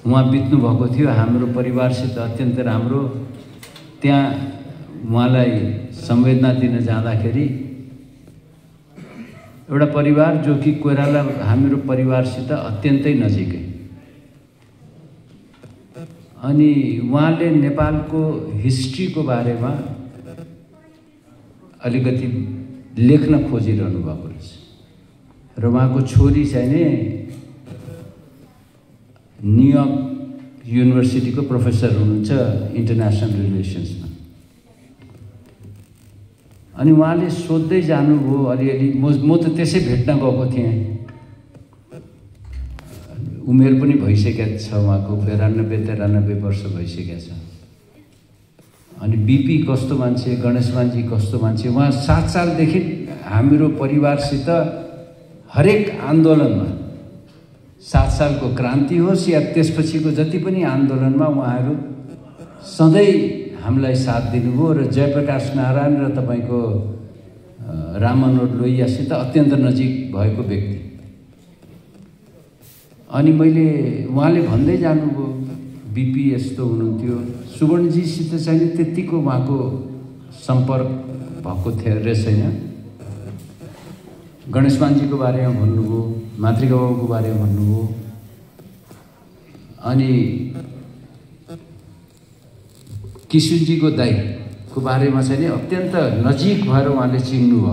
उहाँ बित्नु भएको थियो। हाम्रो परिवारसित अत्यन्त राम्रो। त्यहाँ उहाँलाई संवेदना दिन जाँदाखेरि एउटा परिवार जो कि कोइराला हाम्रो परिवारसित अत्यन्तै नजिकै, अनि उहाँले नेपालको हिस्ट्रीको बारेमा अलिकति लेख्न खोजिरहनु भएको रहेछ र उहाँको छोरी चाहिँ नि न्युयोर्क युनिभर्सिटीको प्रोफेसर हुनुहुन्छ इन्टरनेसनल रिलेसन्समा। अनि उहाँले सोध्दै जानुभयो अलिअलि। म त त्यसै भेट्न गएको थिएँ। उमेर पनि भइसकेको छ उहाँको, 92-93 वर्ष भइसकेको छ। अनि बीपी कस्तो मान्छे, गणेशमानजी कस्तो मान्छे। उहाँ 7 सालदेखि हाम्रो परिवारसित हरेक आन्दोलनमा, 7 सालको क्रान्ति होस् या त्यसपछिको जति पनि आन्दोलनमा उहाँहरू सधैँ हामीलाई साथ दिनुभयो र जयप्रकाश नारायण र तपाईको राममनोहर लोहियासित अत्यन्त नजिक भएको व्यक्ति। अनि मैले उहाँले भन्दै जानुभयो बीपी यस्तो हुनुहुन्थ्यो। सुवर्णजीसित चाहिँ त्यतिको उहाँको सम्पर्क भएको थियो रहेछ। गणेशमानजीको बारेमा भन्नुभयो, मातृका बाबुको बारेमा भन्नुभयो। अनि किशुनजीको दाइको बारेमा चाहिँ अत्यन्त नजिक भएर उहाँले चिन्नुभयो।